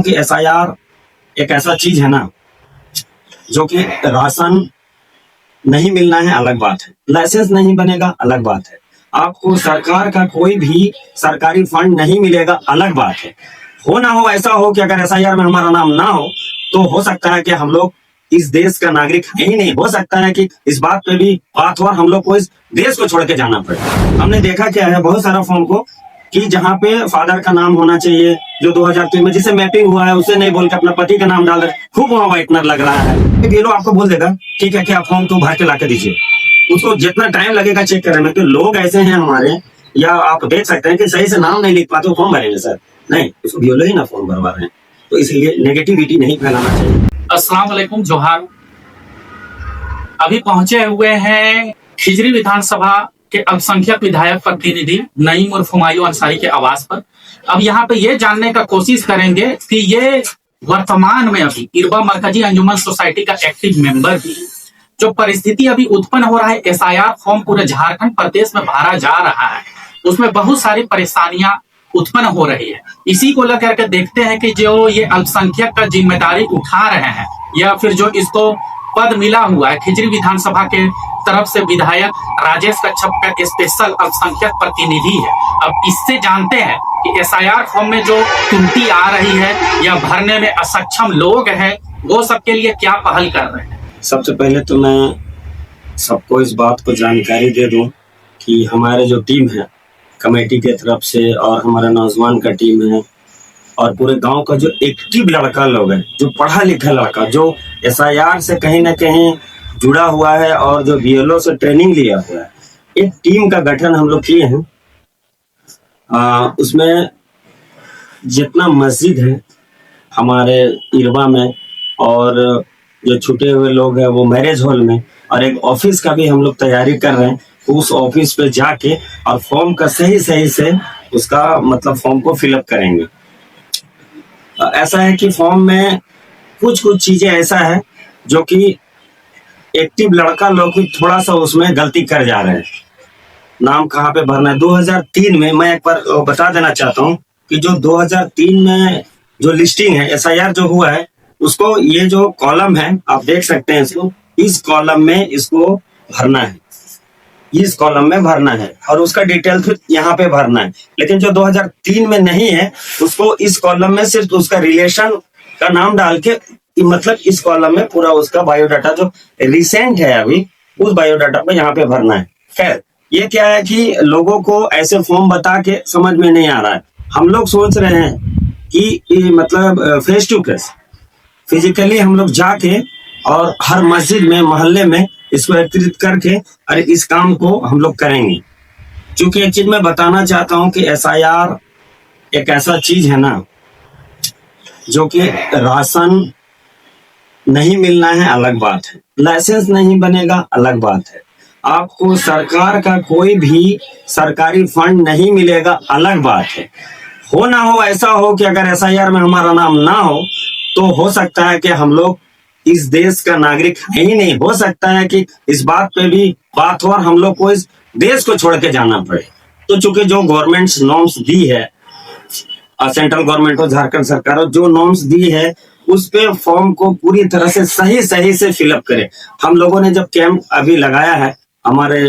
कि एसआईआर एक ऐसा चीज है ना, जो कि राशन नहीं मिलना है अलग बात है, लाइसेंस नहीं बनेगा अलग बात है, आपको सरकार का कोई भी सरकारी फंड नहीं मिलेगा अलग बात है। हो ना हो ऐसा हो कि अगर एसआईआर में हमारा नाम ना हो तो हो सकता है कि हम लोग इस देश का नागरिक है ही नहीं। हो सकता है कि इस बात पे भी बात हुआ हम लोग को इस देश को छोड़ के जाना पड़े। हमने देखा क्या है बहुत सारा फॉर्म को कि जहाँ पे फादर का नाम होना चाहिए, जो 2003 में जिसे मैपिंग हुआ है उसे नहीं बोल के अपना पति का नाम डाल रहे, खूब वहां व्हाइटनर लग रहा है। ये लोग आपको बोल देगा ठीक है कि आप फॉर्म तो भर के ला के दीजिए, उसको जितना टाइम लगेगा चेक करने में। तो लोग ऐसे हैं हमारे, या आप देख सकते हैं कि सही से नाम नहीं लिख पाते फॉर्म भरेंगे सर, नहीं उसको बियोलो ही ना फॉर्म भरवा रहे हैं। तो इसलिए नेगेटिविटी नहीं फैलाना चाहिए। अस्सलाम वालेकुम, जोहार। अभी पहुंचे हुए हैं खिजरी विधानसभा के अल्पसंख्यक विधायक प्रतिनिधि नईम उर्फ हुमायूं अंसारी के आवास पर। अब यहाँ पे ये जानने का कोशिश करेंगे कि ये वर्तमान में अभी इरबा मरकजी अंजुमन सोसाइटी का एक्टिव मेंबर भी, जो परिस्थिति अभी उत्पन्न हो रहा है, एसआईआर फॉर्म पूरे झारखंड प्रदेश में भरा जा रहा है, उसमें बहुत सारी परेशानियां उत्पन्न हो रही है। इसी को लेकर के देखते हैं कि जो ये अल्पसंख्यक का जिम्मेदारी उठा रहे हैं, या फिर जो इसको पद मिला हुआ है खिजरी विधानसभा के तरफ से, विधायक राजेश कच्छप का स्पेशल अल्पसंख्यक प्रतिनिधि है। अब इससे जानते हैं कि एसआईआर फॉर्म में जो त्रुटि आ रही है या भरने में असक्षम लोग हैं, वो सबके लिए क्या पहल कर रहे हैं। सबसे पहले तो मैं सबको इस बात को जानकारी दे दूं कि हमारे जो टीम है कमेटी के तरफ से, और हमारा नौजवान का टीम है, और पूरे गांव का जो एक्टिव लड़का लोग है, जो पढ़ा लिखा लड़का, जो एसआईआर से कहीं ना कहीं जुड़ा हुआ है और जो बीएलओ से ट्रेनिंग लिया हुआ है, एक टीम का गठन हम लोग किए हैं। उसमें जितना मस्जिद है हमारे इरबा में, और जो छूटे हुए लोग हैं वो मैरिज हॉल में, और एक ऑफिस का भी हम लोग तैयारी कर रहे हैं। उस ऑफिस पे जाके और फॉर्म का सही से उसका मतलब फॉर्म को फिलअप करेंगे। ऐसा है कि फॉर्म में कुछ चीजें ऐसा है जो कि एक्टिव लड़का लोग थोड़ा सा उसमें गलती कर जा रहे हैं। नाम कहाँ पे भरना है 2003 में, मैं एक बार बता देना चाहता हूँ कि जो 2003 में जो लिस्टिंग है एसआईआर जो हुआ है, उसको ये जो कॉलम है आप देख सकते हैं इसको, इस कॉलम में इसको भरना है, इस कॉलम में भरना है, और उसका डिटेल फिर यहाँ पे भरना है। लेकिन जो 2003 में नहीं है उसको इस कॉलम में सिर्फ उसका रिलेशन का नाम डाल के, मतलब इस कॉलम में पूरा उसका बायोडाटा जो रिसेंट है अभी, उस बायोडाटा को यहाँ पे भरना है। खैर ये क्या है कि लोगों को ऐसे फॉर्म बता के समझ में नहीं आ रहा है। हम लोग सोच रहे हैं कि मतलब फेस टू फेस फिजिकली हम लोग जाके और हर मस्जिद में मोहल्ले में इसको एकत्रित करके और इस काम को हम लोग करेंगे। क्योंकि एक चीज मैं बताना चाहता हूं कि एसआईआर एक ऐसा चीज है ना, जो कि राशन नहीं मिलना है अलग बात है, लाइसेंस नहीं बनेगा अलग बात है, आपको सरकार का कोई भी सरकारी फंड नहीं मिलेगा अलग बात है। हो ना हो ऐसा हो कि अगर एसआईआर में हमारा नाम ना हो तो हो सकता है कि हम लोग इस देश का नागरिक है ही नहीं। हो सकता है कि इस बात पे भी बात हो और हम लोग को इस देश को छोड़ के जाना पड़े। तो चूंकि जो गवर्नमेंट नॉर्म्स दी है, सेंट्रल गवर्नमेंट और झारखंड सरकार जो नॉर्म्स दी है, उस पे फॉर्म को पूरी तरह से सही से फिलअप करें। हम लोगों ने जब कैंप अभी लगाया है, हमारे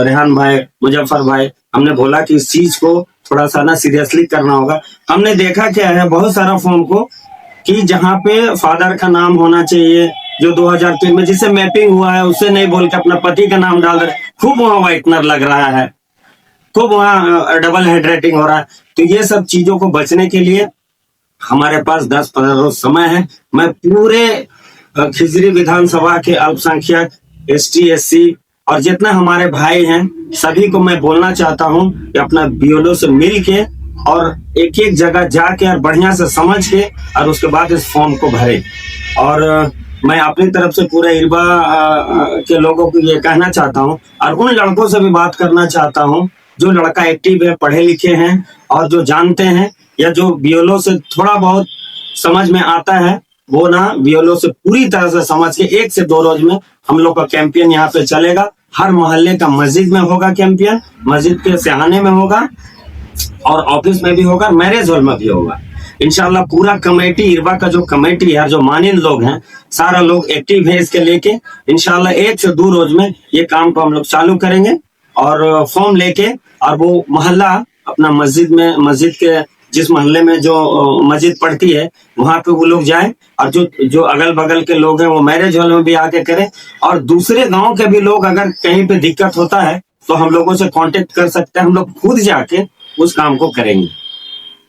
रेहान भाई, मुजफ्फर भाई, हमने बोला कि इस चीज को थोड़ा सा ना सीरियसली करना होगा। हमने देखा क्या है बहुत सारा फॉर्म को कि जहाँ पे फादर का नाम होना चाहिए, जो 2003 में जिसे मैपिंग हुआ है उसे नहीं बोल के अपना पति का नाम डाल रहे, खूब वहां व्हाइटनर लग रहा है, खूब वहां डबल हेड राइटिंग हो रहा है। तो ये सब चीजों को बचने के लिए हमारे पास 10-15 रोज समय है। मैं पूरे खिजरी विधानसभा के अल्पसंख्यक, एसटी, एससी और जितना हमारे भाई हैं सभी को मैं बोलना चाहता हूं कि अपना बीएलओ से मिल के और एक एक जगह जाके और बढ़िया से समझ के और उसके बाद इस फॉर्म को भरे। और मैं अपनी तरफ से पूरे इरबा के लोगों को ये कहना चाहता हूं, और उन लड़कों से भी बात करना चाहता हूं जो लड़का एक्टिव है, पढ़े लिखे हैं और जो जानते हैं, या जो बीएलओ से थोड़ा बहुत समझ में आता है, वो ना बीएलओ से पूरी तरह से समझ के 1 से 2 रोज में हम लोग का कैंपेन यहाँ पे चलेगा। हर मोहल्ले का मस्जिद में होगा कैंपेन, मस्जिद के सिहाने में होगा, और ऑफिस में भी होगा, मैरिज हॉल में भी होगा। इंशाल्लाह पूरा कमेटी, इरबा का जो कमेटी है, जो मानिंद लोग हैं, सारा लोग एक्टिव है इसके लेके। इंशाल्लाह 1 से 2 रोज में ये काम को हम लोग चालू करेंगे और फॉर्म लेके, और वो मोहल्ला अपना मस्जिद के जिस मोहल्ले में जो मस्जिद पड़ती है वहां पे वो लोग जाएं, और जो अगल बगल के लोग हैं वो मैरिज हॉल में भी आके करें। और दूसरे गांव के भी लोग अगर कहीं पे दिक्कत होता है तो हम लोगों से कांटेक्ट कर सकते हैं, हम लोग खुद जाके उस काम को करेंगे।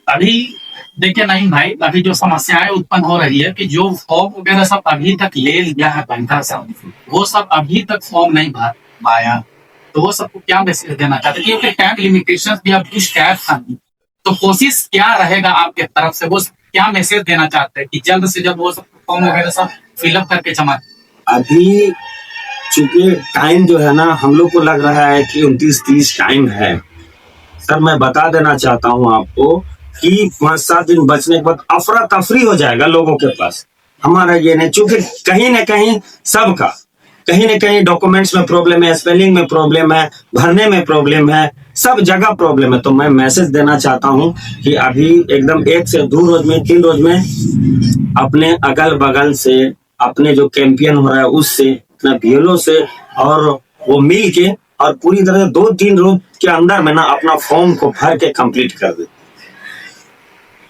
अभी देखिए नहीं भाई, अभी जो समस्याएं उत्पन्न हो रही है कि जो फॉर्म वगैरह सब अभी तक ले लिया है बैंकर से, वो सब अभी तक फॉर्म नहीं भर पाया, तो वो सबको क्या मैसेज देना चाहते हैं? क्योंकि टाइम लिमिटेशन भी अब कुछ टाइम था, तो कोशिश क्या रहेगा आपके तरफ से, वो क्या मैसेज देना चाहते हैं कि जल्द से जल्द वो सब फॉर्म वगैरह सब फिलअप करके जमा? अभी चूंकि टाइम जो है ना, हम लोग को लग रहा है कि 29-30 टाइम है। सर मैं बता देना चाहता हूँ आपको कि 5-7 दिन बचने के बाद अफरा तफरी हो जाएगा लोगों के पास। हमारा ये नहीं, चूंकि कहीं ना कहीं सबका कहीं ना कहीं डॉक्यूमेंट्स में प्रॉब्लम है, स्पेलिंग में प्रॉब्लम है, भरने में प्रॉब्लम है, सब जगह प्रॉब्लम है। तो मैं मैसेज देना चाहता हूँ कि अभी एकदम 1 से 2 रोज में, 3 रोज में अपने अगल बगल से, अपने जो कैंपियन हो रहा है उससे, अपना बीएलओ से, और वो मिल के और पूरी तरह से 2-3 रोज के अंदर में ना अपना फॉर्म को भर के कंप्लीट कर दे।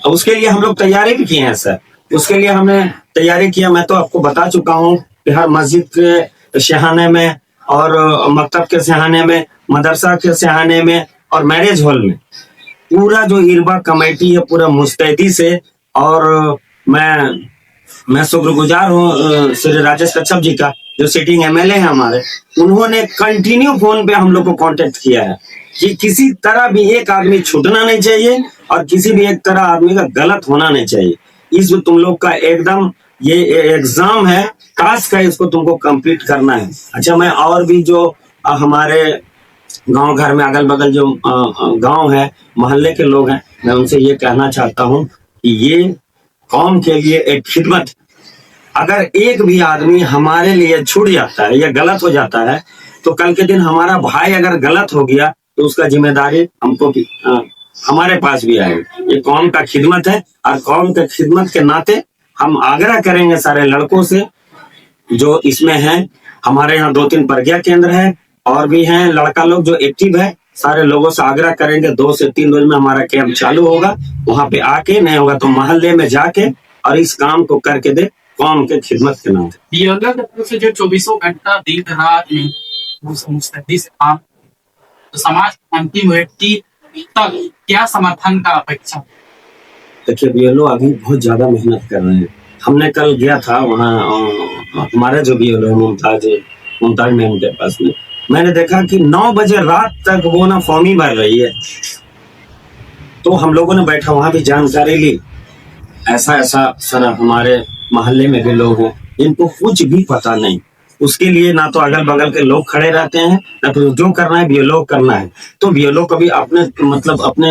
उसके लिए हम लोग तैयारी भी किए हैं सर, उसके लिए हमने तैयारी किया। मैं तो आपको बता चुका हूँ कि हर मस्जिद के शहाने में और मकतब के शहाने में, मदरसा के शहाने में और मैरिज हॉल में पूरा जो इरबा कमेटी है पूरा मुस्तैदी से, और मैं शुक्रगुजार हूँ श्री राजेश कच्छप जी का, जो सिटिंग एमएलए है हमारे। उन्होंने कंटिन्यू फोन पे हम लोग को कांटेक्ट किया है कि किसी तरह भी एक आदमी छूटना नहीं चाहिए और किसी भी एक तरह आदमी का गलत होना नहीं चाहिए। इस तुम लोग का एकदम ये एग्जाम है, टास्क है, इसको तुमको कंप्लीट करना है। अच्छा, मैं और भी जो हमारे गांव घर में अगल बगल जो गांव है, मोहल्ले के लोग हैं, मैं उनसे ये कहना चाहता हूँ कि ये कौम के लिए एक खिदमत। अगर एक भी आदमी हमारे लिए छूट जाता है या गलत हो जाता है तो कल के दिन हमारा भाई अगर गलत हो गया तो उसका जिम्मेदारी हमको भी हमारे पास भी आएगी। ये कौम का खिदमत है, और कौम के खिदमत के नाते हम आग्रह करेंगे सारे लड़कों से जो इसमें हैं। हमारे यहाँ 2-3 प्रज्ञा केंद्र है और भी हैं लड़का लोग जो एक्टिव है, सारे लोगों से आग्रह करेंगे 2 से 3 रोज में हमारा कैंप चालू होगा। वहां पे आके, नहीं होगा तो मोहल्ले में जाके और इस काम को करके दे कौम के खिदमत के नाते। बीएलओ की तरफ से जो 24 घंटा दिन रात में मुस्तैदी से काम, तो समाज अंतिम व्यक्ति तक क्या समर्थन का अपेक्षा? देखिए बीएलओ अभी बहुत ज्यादा मेहनत कर रहे हैं। हमने कल गया था वहाँ, हमारे जो बीएलओ है मुमताज मैम के पास में, मैंने देखा कि 9 बजे रात तक वो ना फॉर्म ही भर रही है। तो हम लोगों ने बैठा वहां भी जानकारी ली, ऐसा सर हमारे मोहल्ले में भी लोग हैं इनको कुछ भी पता नहीं। उसके लिए ना तो अगल बगल के लोग खड़े रहते हैं, ना तो जो करना है बीएलओ करना है। तो बीएलओ को भी अपने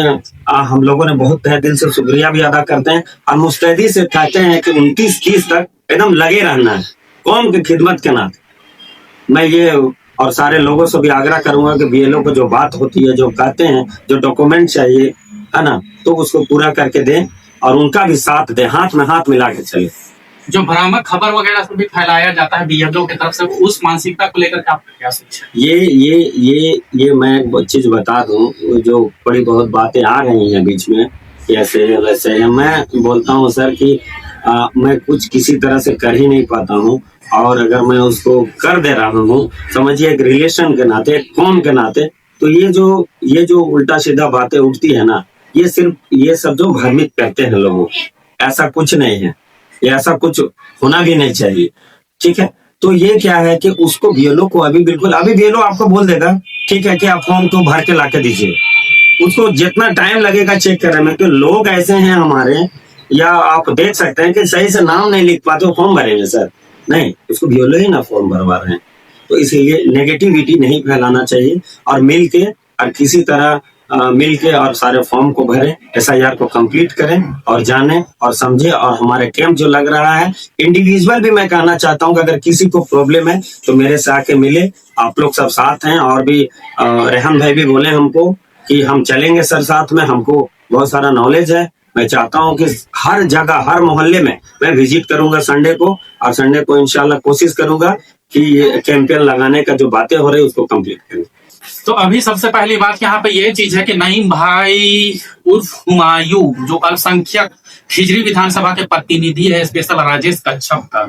हम लोगों ने बहुत तहे दिल से शुक्रिया भी अदा करते हैं और मुस्तैदी से कहते हैं कि 29-30 तक एकदम लगे रहना है कौम की खिदमत के नाते। मैं ये और सारे लोगों से भी आग्रह करूंगा कि बीएलओ को जो बात होती है, जो कहते हैं, जो डॉक्यूमेंट चाहिए है ना, तो उसको पूरा करके दें और उनका भी साथ दें, हाथ में हाथ मिला के चले। जो भ्रामक खबर वगैरह से भी फैलाया जाता है बीएलओ की तरफ से, उस मानसिकता को लेकर आपका क्या सोच है? ये मैं एक चीज बता दूं, जो बड़ी बहुत बातें आ रही हैं बीच में ऐसे वैसे है। मैं बोलता हूं सर कि मैं कुछ किसी तरह से कर ही नहीं पाता हूं, और अगर मैं उसको कर दे रहा हूं समझिए एक रिलेशन के नाते, एक कौम के नाते, तो ये जो उल्टा सीधा बातें उठती है ना, ये सिर्फ ये सब जो भ्रमित करते हैं लोगों, ऐसा कुछ नहीं है, ये ऐसा कुछ होना भी नहीं चाहिए। ठीक है, तो ये क्या है कि उसको बीएलओ को अभी बीएलओ आपको बोल देगा ठीक है कि आप फॉर्म को भर के ला के दीजिए, उसको जितना टाइम लगेगा चेक करने में। तो लोग ऐसे हैं हमारे, या आप देख सकते हैं कि सही से नाम नहीं लिख पाते, फॉर्म भरेंगे सर, नहीं, उसको बीएलओ ही ना फॉर्म भरवा रहे हैं। तो इसीलिए नेगेटिविटी नहीं फैलाना चाहिए और मिल के और किसी तरह मिल के और सारे फॉर्म को भरें, एसआईआर को कंप्लीट करें और जाने और समझे। और हमारे कैंप जो लग रहा है इंडिविजुअल भी मैं कहना चाहता हूं कि अगर किसी को प्रॉब्लम है तो मेरे से आके मिले, आप लोग सब साथ हैं। और भी रेहान भाई भी बोले हमको कि हम चलेंगे सर साथ में, हमको बहुत सारा नॉलेज है, मैं चाहता हूं कि हर जगह, हर मोहल्ले में मैं विजिट करूंगा संडे को, और संडे को इंशाल्लाह कोशिश करूंगा कि ये कैंपेन लगाने का जो बातें हो रही है उसको कंप्लीट करें। तो अभी सबसे पहली बात यहाँ पे ये चीज है कि नईम भाई उर्फ हुमायूं, जो अल्पसंख्यक खिजरी विधानसभा के प्रतिनिधि है स्पेशल राजेश कच्छप का,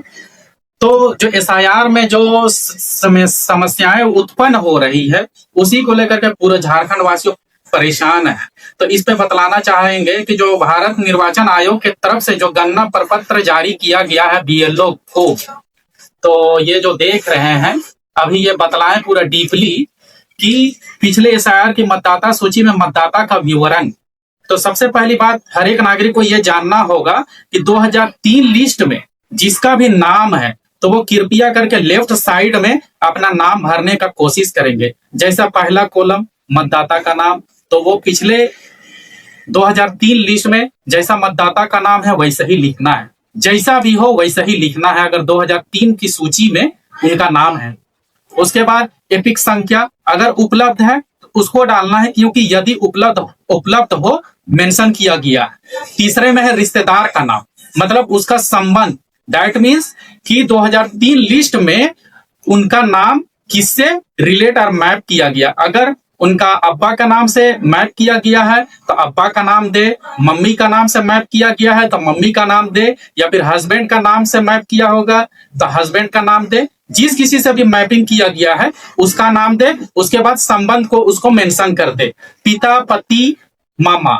तो जो एसआईआर में जो समस्याएं उत्पन्न हो रही है उसी को लेकर के पूरे झारखंड वासियों परेशान है। तो इस पे बतलाना चाहेंगे कि जो भारत निर्वाचन आयोग के तरफ से जो गणना प्रपत्र जारी किया गया है बीएलओ को, तो ये जो देख रहे हैं अभी ये बतलाएं पूरा डीपली कि पिछले एसआईआर की मतदाता सूची में मतदाता का विवरण। तो सबसे पहली बात, हर एक नागरिक को यह जानना होगा कि 2003 लिस्ट में जिसका भी नाम है तो वो कृपया करके लेफ्ट साइड में अपना नाम भरने का कोशिश करेंगे। जैसा पहला कॉलम मतदाता का नाम, तो वो पिछले 2003 लिस्ट में जैसा मतदाता का नाम है वैसा ही लिखना है, जैसा भी हो वैसा ही लिखना है अगर 2003 की सूची में उनका नाम है। उसके बाद एपिक संख्या अगर उपलब्ध है तो उसको डालना है, क्योंकि यदि उपलब्ध हो मेंशन किया गया है। तीसरे में है रिश्तेदार का नाम, मतलब उसका संबंध, दैट मीन्स कि 2003 लिस्ट में उनका नाम किससे रिलेट और मैप किया गया। अगर उनका अब्बा का नाम से मैप किया गया है तो अब्बा का नाम दे, मम्मी का नाम से मैप किया गया है तो मम्मी का नाम दे, या फिर हस्बैंड का नाम से मैप किया होगा तो हस्बैंड का नाम दे। जिस किसी से भी मैपिंग किया गया है उसका नाम दे। उसके बाद संबंध को उसको मेंशन कर दे, पिता, पति, मामा,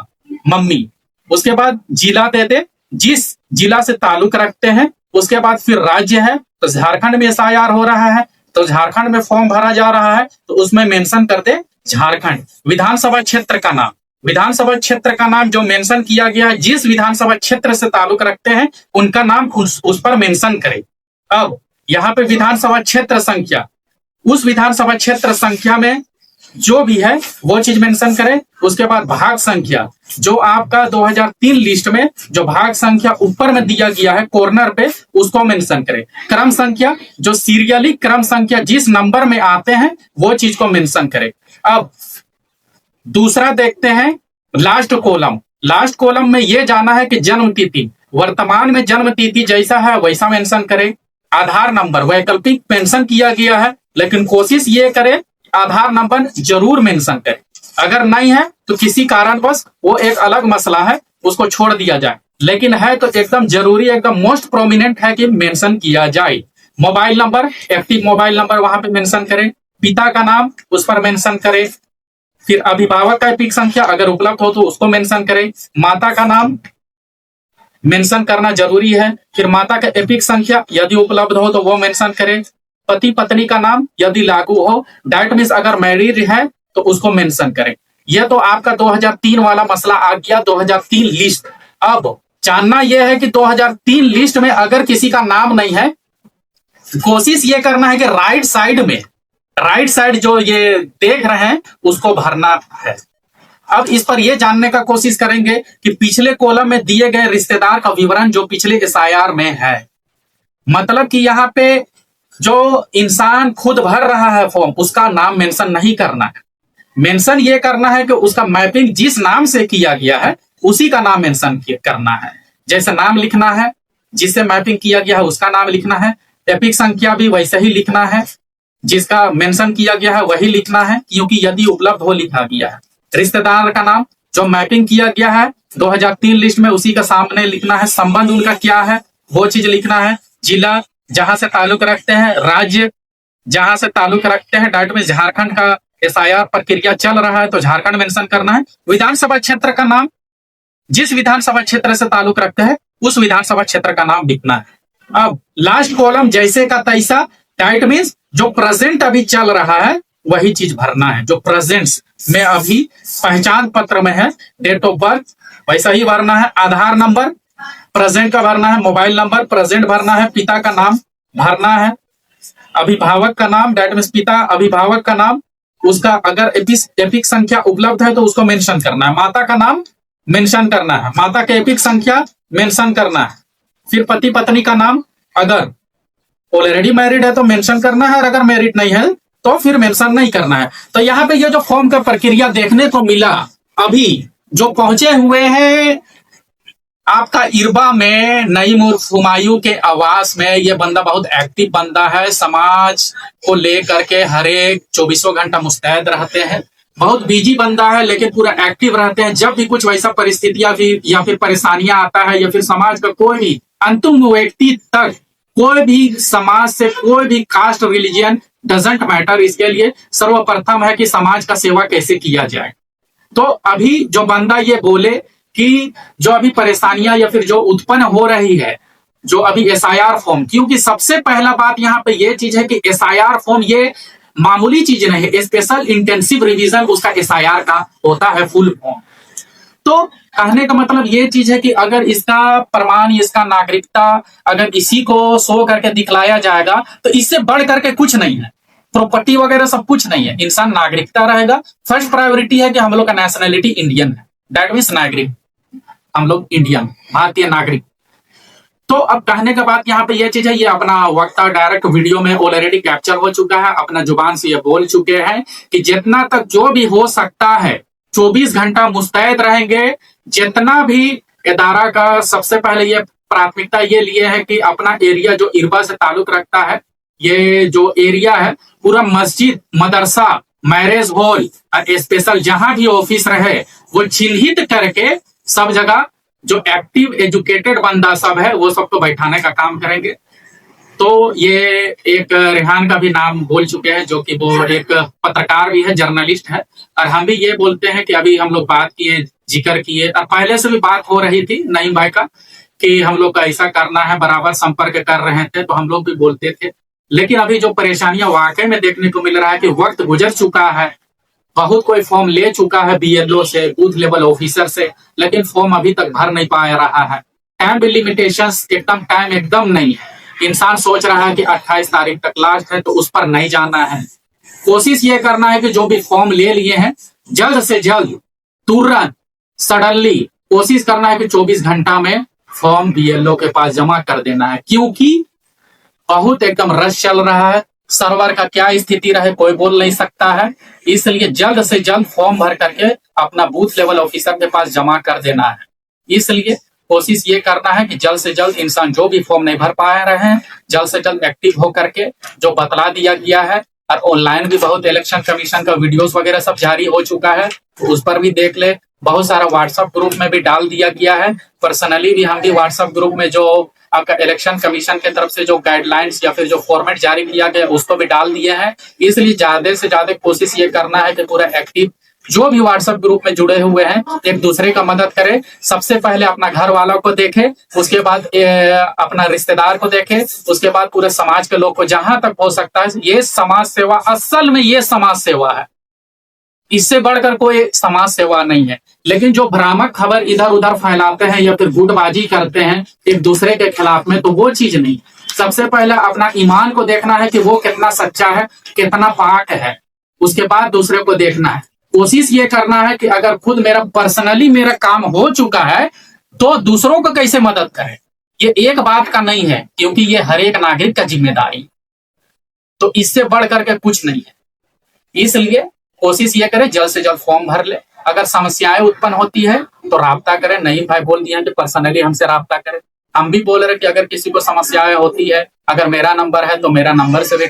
मम्मी। उसके बाद जिला दे दे, जिस जिला से ताल्लुक रखते हैं। उसके बाद फिर राज्य है तो झारखंड में एसआईआर हो रहा है तो झारखंड में फॉर्म भरा जा रहा है तो उसमें मेंशन कर दे झारखंड। विधानसभा क्षेत्र का नाम, विधानसभा क्षेत्र का नाम जो मेंशन किया गया है, जिस विधानसभा क्षेत्र से ताल्लुक रखते हैं उनका नाम उस पर मेंशन करे। अब यहाँ पे विधानसभा क्षेत्र संख्या, उस विधानसभा क्षेत्र संख्या में जो भी है वो चीज मेंशन करें। उसके बाद भाग संख्या, जो आपका 2003 लिस्ट में जो भाग संख्या ऊपर में दिया गया है कॉर्नर पे, उसको मेंशन करें। क्रम संख्या, जो सीरियली क्रम संख्या जिस नंबर में आते हैं वो चीज को मेंशन करें। अब दूसरा देखते हैं लास्ट कॉलम। लास्ट कॉलम में ये जाना है कि जन्म तिथि, वर्तमान में जन्म तिथि जैसा है वैसा मेंशन करें। आधार नंबर, वैकल्पिक मेंशन किया गया है लेकिन कोशिश ये करे आधार नंबर जरूर मेंशन करें। अगर नहीं है तो किसी कारणवश वो एक अलग मसला है, उसको छोड़ दिया जाए, लेकिन है तो एकदम जरूरी, एकदम मोस्ट प्रोमिनेंट है कि मेंशन किया जाए। Mobile number, active mobile number वहां पे मेंशन करें। पिता का नाम उस पर मेंशन करें। फिर अभिभावक का एपिक संख्या अगर उपलब्ध हो तो उसको मेंशन करें। माता का नाम मेंशन करना जरूरी है। फिर माता का एपिक संख्या यदि उपलब्ध हो तो वो मेंशन करें। पति पत्नी का नाम यदि लागू हो, दैट मीन्स अगर मैरिड है तो उसको मेंशन करें। यह तो आपका 2003 वाला मसला आ गया, 2003 लिस्ट। अब जानना यह है कि 2003 लिस्ट में अगर किसी का नाम नहीं है, कोशिश ये करना है कि राइट साइड जो ये देख रहे हैं उसको भरना है। अब इस पर यह जानने का कोशिश करेंगे कि पिछले कॉलम में दिए गए रिश्तेदार का विवरण जो पिछले एसआईआर में है, मतलब कि यहाँ पे जो इंसान खुद भर रहा है फॉर्म उसका नाम मेंशन नहीं करना है। मेंशन ये करना है कि उसका मैपिंग जिस नाम से किया गया है उसी का नाम मेंशन करना है। जैसे नाम लिखना है, जिससे मैपिंग किया गया है उसका नाम लिखना है। एपिक संख्या भी वैसे ही लिखना है, जिसका मेंशन किया गया है वही लिखना है, क्योंकि यदि उपलब्ध हो लिखा गया है। रिश्तेदार का नाम जो मैपिंग किया गया है 2003 लिस्ट में उसी का सामने लिखना है। संबंध उनका क्या है वो चीज लिखना है। जिला जहां से ताल्लुक रखते हैं, राज्य जहां से ताल्लुक रखते हैं, डायरेक्ट में झारखंड का एसआईआर प्रक्रिया चल रहा है तो झारखंड मेंशन करना है। विधानसभा क्षेत्र का नाम, जिस विधानसभा क्षेत्र से ताल्लुक रखते हैं उस विधानसभा क्षेत्र का नाम लिखना है। अब लास्ट कॉलम जैसे का तैसा, दैट मीन्स जो प्रेजेंट अभी चल रहा है वही चीज भरना है। जो प्रेजेंट में अभी पहचान पत्र में है, डेट ऑफ बर्थ वैसा ही भरना है। आधार नंबर प्रेजेंट का भरना है। मोबाइल नंबर प्रेजेंट भरना है। पिता का नाम भरना है। अभिभावक का नाम, दैट मीन्स पिता अभिभावक का नाम, उसका अगर एपिक संख्या उपलब्ध है तो उसको मेंशन करना है। माता का नाम मेंशन करना है, माता के एपिक संख्या मेंशन करना है। फिर पति पत्नी का नाम अगर ऑलरेडी मैरिड है तो मेंशन करना है, और अगर मैरिड नहीं है तो फिर मेंशन नहीं करना है। तो यहाँ पे ये जो फॉर्म का प्रक्रिया देखने को मिला, अभी जो पहुंचे हुए हैं आपका इरबा में नईम उर्फ हुमायूं के आवास में ये बंदा बहुत एक्टिव बंदा है, समाज को लेकर के हर एक 24 घंटा मुस्तैद रहते हैं। बहुत बिजी बंदा है लेकिन पूरा एक्टिव रहते हैं। जब भी कुछ वैसा परिस्थितियां भी या फिर परेशानियां आता है या फिर समाज का कोई भी अंतिम व्यक्ति तक, कोई भी समाज से, कोई भी कास्ट रिलीजन डजेंट मैटर, इसके लिए सर्वप्रथम है कि समाज का सेवा कैसे किया जाए। तो अभी जो बंदा ये बोले कि जो अभी परेशानियां या फिर जो उत्पन्न हो रही है, जो अभी एसआईआर फॉर्म, क्योंकि सबसे पहला बात यहाँ पे ये चीज है कि एसआईआर फॉर्म ये मामूली चीज नहीं है, स्पेशल इंटेंसिव रिवीजन उसका एसआईआर का होता है फुल फॉर्म। तो कहने का मतलब ये चीज है कि अगर इसका प्रमाण, इसका नागरिकता अगर इसी को शो करके दिखलाया जाएगा तो इससे बढ़ करके कुछ नहीं है, प्रॉपर्टी वगैरह सब कुछ नहीं है, इंसान नागरिकता रहेगा। फर्स्ट प्रायोरिटी है कि हम लोग का नेशनलिटी इंडियन है, दैट मीन्स नागरिक, हम लोग इंडियन भारतीय नागरिक। तो अब कहने के बाद यहाँ पे ये चीज है, ये अपना वक्त डायरेक्ट वीडियो में ऑलरेडी कैप्चर हो चुका है, अपना जुबान से ये बोल चुके हैं कि जितना तक जो भी हो सकता है 24 घंटा मुस्तैद रहेंगे। जितना भी इदारा का सबसे पहले ये प्राथमिकता ये लिए है कि अपना एरिया जो इरबा से ताल्लुक रखता है, ये जो एरिया है पूरा मस्जिद, मदरसा, मैरिज हॉल और स्पेशल जहां भी ऑफिस रहे वो चिन्हित करके सब जगह जो एक्टिव एजुकेटेड बंदा सब है वो सबको बैठाने का काम करेंगे। तो ये एक रेहान का भी नाम बोल चुके हैं, जो कि वो एक पत्रकार भी है, जर्नलिस्ट है। और हम भी ये बोलते हैं कि अभी हम लोग बात किए, जिक्र किए, और पहले से भी बात हो रही थी नईम भाई का कि हम लोग का ऐसा करना है, बराबर संपर्क कर रहे थे, तो हम लोग भी बोलते थे। लेकिन अभी जो परेशानियां वाकई में देखने को मिल रहा है कि वक्त गुजर चुका है, बहुत कोई फॉर्म ले चुका है बीएलओ से, बूथ लेवल ऑफिसर से, लेकिन फॉर्म अभी तक भर नहीं पा रहा है। टाइम भी लिमिटेशंस एकदम टाइम एकदम नहीं है। इंसान सोच रहा है कि 28 तारीख तक लास्ट है तो उस पर नहीं जाना है। कोशिश ये करना है कि जो भी फॉर्म ले लिए हैं जल्द से जल्द, तुरंत, सडनली कोशिश करना है कि 24 घंटा में फॉर्म बीएलओ के पास जमा कर देना है, क्योंकि बहुत एकदम रश चल रहा है। सर्वर का क्या स्थिति रहे कोई बोल नहीं सकता है, इसलिए जल्द से जल्द फॉर्म भर करके अपना बूथ लेवल ऑफिसर के पास जमा कर देना है। इसलिए कोशिश ये करना है कि जल्द से जल्द इंसान जो भी फॉर्म नहीं भर पा रहे हैं जल्द से जल्द एक्टिव हो करके, जो बतला दिया गया है, और ऑनलाइन भी बहुत इलेक्शन कमीशन का वीडियोस वगैरह सब जारी हो चुका है, तो उस पर भी देख ले। बहुत सारा व्हाट्सएप ग्रुप में भी डाल दिया गया है। पर्सनली भी हम भी व्हाट्सएप ग्रुप में जो आपका इलेक्शन कमीशन की तरफ से जो गाइडलाइंस या फिर जो फॉर्मेट जारी किया गया उसको भी डाल दिए हैं। इसलिए ज्यादा से ज्यादा कोशिश ये करना है कि पूरा एक्टिव जो भी व्हाट्सएप ग्रुप में जुड़े हुए हैं एक दूसरे का मदद करें। सबसे पहले अपना घर वालों को देखे, उसके बाद अपना रिश्तेदार को देखे, उसके बाद पूरे समाज के लोग को, जहां तक हो सकता है। ये समाज सेवा, असल में ये समाज सेवा है, इससे बढ़कर कोई समाज सेवा नहीं है। लेकिन जो भ्रामक खबर इधर उधर फैलाते हैं या फिर गुटबाजी करते हैं एक दूसरे के खिलाफ में, तो वो चीज नहीं। सबसे पहले अपना ईमान को देखना है कि वो कितना सच्चा है, कितना पाक है, उसके बाद दूसरे को देखना है। कोशिश ये करना है कि अगर खुद मेरा पर्सनली मेरा काम हो चुका है तो दूसरों को कैसे मदद करें, ये एक बात का नहीं है, क्योंकि ये हर एक नागरिक का जिम्मेदारी, तो इससे बढ़ करके कुछ नहीं है। इसलिए कोशिश ये करें जल्द से जल्द फॉर्म भर ले। अगर समस्याएं उत्पन्न होती है तो राब्ता करें। नईम भाई बोल दिया कि पर्सनली हमसे राब्ता करें। हम भी बोल रहे कि अगर किसी को समस्याएं होती है, अगर मेरा नंबर है तो मेरा नंबर से भी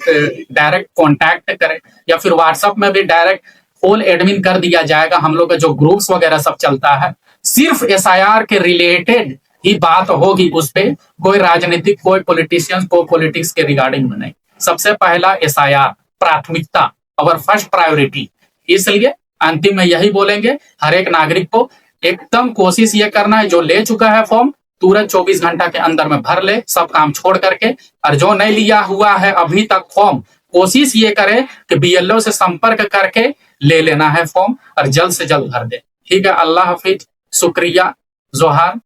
डायरेक्ट कॉन्टैक्ट करें, या फिर व्हाट्सएप में भी डायरेक्ट ऑल एडमिन कर दिया जाएगा। हम लोग का जो ग्रुप्स वगैरह सब चलता है सिर्फ एसआईआर के रिलेटेड ही बात होगी, उस पर कोई राजनीतिक, कोई पॉलिटिशियंस, कोई पॉलिटिक्स के रिगार्डिंग में नहीं। सबसे पहला एसआईआर प्राथमिकता, और फर्स्ट प्रायोरिटी। इसलिए अंतिम में यही बोलेंगे हर एक नागरिक को एकदम कोशिश ये करना है, जो ले चुका है फॉर्म तुरंत 24 घंटा के अंदर में भर ले, सब काम छोड़ करके। और जो नहीं लिया हुआ है अभी तक फॉर्म, कोशिश ये करे कि बीएलओ से संपर्क करके ले लेना है फॉर्म और जल्द से जल्द भर दे। ठीक है, अल्लाह हाफिज, शुक्रिया, जोहार।